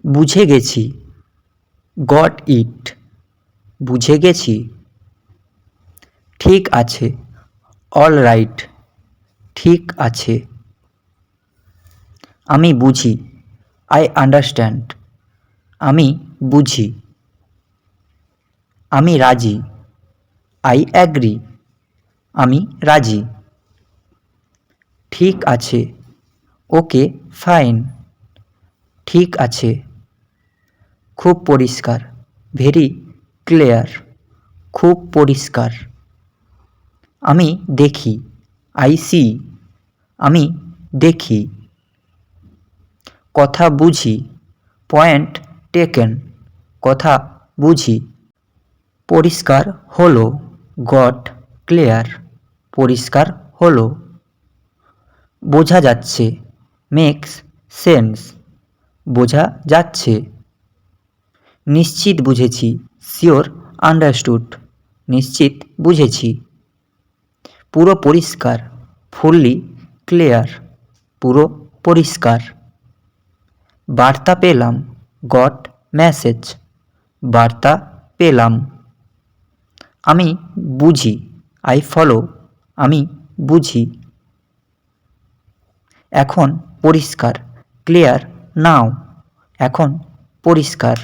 বুঝে গেছি, got it, বুঝে গেছি। ঠিক আছে, অল রাইট, ঠিক আছে। আমি বুঝি, আই আন্ডারস্ট্যান্ড, আমি বুঝি। আমি রাজি, আই অ্যাগ্রি, আমি রাজি। ঠিক আছে, ওকে ফাইন, ঠিক আছে। খুব পরিষ্কার, ভেরি ক্লিয়ার, খুব পরিষ্কার। আমি দেখি, আই সি, আমি দেখি। কথা বুঝি, পয়েন্ট টেকেন, কথা বুঝি। পরিষ্কার হলো, গট ক্লিয়ার, পরিষ্কার হলো। বোঝা যাচ্ছে, মেক্স সেন্স, বোঝা যাচ্ছে। নিশ্চিত বুঝেছি, শিওর আন্ডারস্টুড, নিশ্চিত বুঝেছি। পুরো পরিষ্কার, ফুললি ক্লিয়ার, পুরো পরিষ্কার। বার্তা পেলাম, গট মেসেজ, বার্তা পেলাম। আমি বুঝি, আই ফলো, আমি বুঝি। এখন পরিষ্কার, ক্লিয়ার নাও, এখন পরিষ্কার।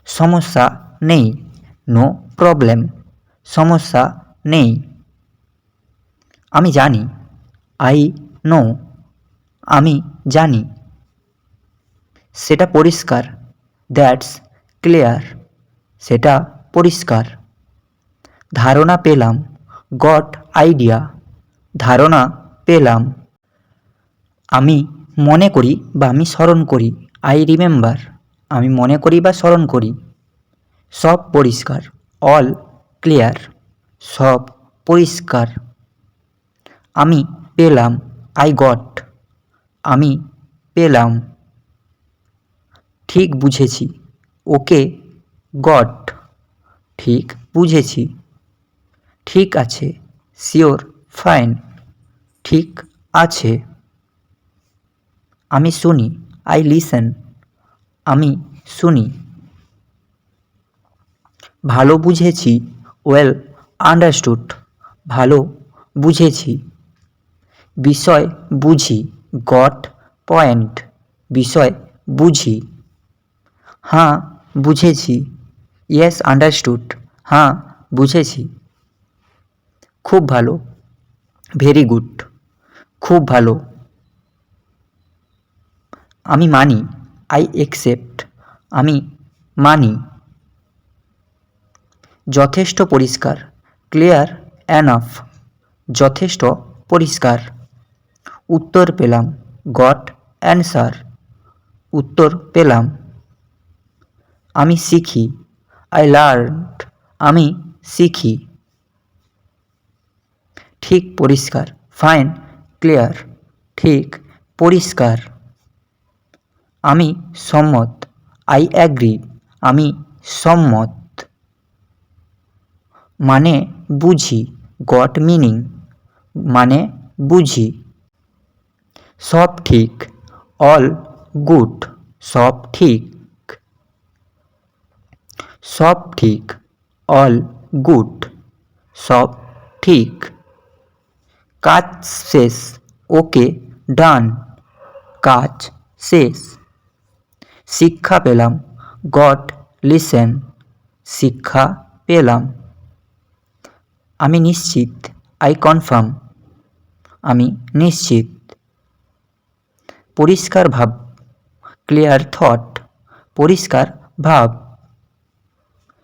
সমস্যা নেই, নো প্রবলেম, সমস্যা নেই। আমি জানি, আই নো, আমি জানি। সেটা পরিষ্কার, দ্যাটস ক্লিয়ার, সেটা পরিষ্কার। ধারণা পেলাম, গট আইডিয়া, ধারণা পেলাম। আমি মনে করি বা আমি স্মরণ করি, আই রিমেম্বার, আমি মনে করি বা স্মরণ করি। সব পরিষ্কার, অল ক্লিয়ার, সব পরিষ্কার। আমি পেলাম, আই গট, আমি পেলাম। ঠিক বুঝেছি, ওকে গট, ঠিক বুঝেছি। ঠিক আছে, শিওর ফাইন, ঠিক আছে। আমি শুনি, আই লিসেন, আমি শুনি। ভালো বুঝেছি, ওয়েল আন্ডারস্টুড, ভালো বুঝেছি। বিষয় বুঝি, গট পয়েন্ট, বিষয় বুঝি। হ্যাঁ বুঝেছি, ইয়েস আন্ডারস্টুড, হ্যাঁ বুঝেছি। খুব ভালো, ভেরি গুড, খুব ভালো। আমি মানি, আই অ্যাকসেপ্ট, আমি মানি। যথেষ্ট পরিষ্কার, ক্লিয়ার এনাফ, যথেষ্ট পরিষ্কার। উত্তর পেলাম, গট অ্যান্সার, উত্তর পেলাম। আমি শিখি, আই লার্নড, আমি শিখি। ঠিক পরিষ্কার, ফাইন ক্লিয়ার, ঠিক পরিষ্কার। আমি সম্মত, আই অ্যাগ্রি, আমি সম্মত। মানে বুঝি, গট মিনিং, মানে বুঝি। সব ঠিক, অল গুড, সব ঠিক, সব ঠিক, অল গুড, সব ঠিক। কাজ শেষ, ওকে ডান, কাজ শেষ। শিক্ষা পেলাম, গট লিসেন, শিক্ষা পেলাম। আমি নিশ্চিত, আই কনফার্ম, আমি নিশ্চিত। পরিষ্কার ভাব, ক্লিয়ার থট, পরিষ্কার ভাব।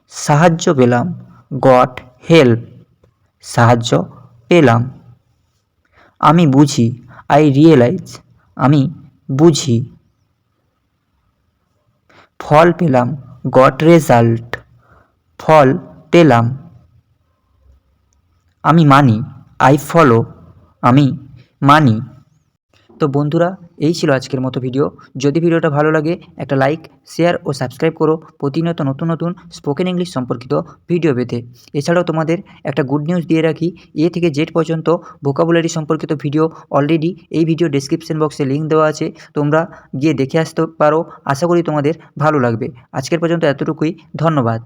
সাহায্য পেলাম, গট হেল্প, সাহায্য পেলাম। আমি বুঝি, আই রিয়েলাইজ, আমি বুঝি। ফল পেলাম, গট রেজাল্ট, ফল পেলাম। আমি মানি, আই ফলো, আমি মানি। তো বন্ধুরা, এই ছিল আজকের মতো ভিডিও। যদি ভিডিওটা ভালো লাগে একটা লাইক, শেয়ার ও সাবস্ক্রাইব করো প্রতিনিয়ত নতুন নতুন স্পোকেন ইংলিশ সম্পর্কিত ভিডিও পেতে। এছাড়াও তোমাদের একটা গুড নিউজ দিয়ে রাখি, এ থেকে জেড পর্যন্ত ভোকাবুলারি সম্পর্কিত ভিডিও অলরেডি এই ভিডিও ডেসক্রিপশন বক্সে লিঙ্ক দেওয়া আছে, তোমরা গিয়ে দেখে আসতে পারো। আশা করি তোমাদের ভালো লাগবে। আজকের পর্যন্ত এতটুকুই, ধন্যবাদ।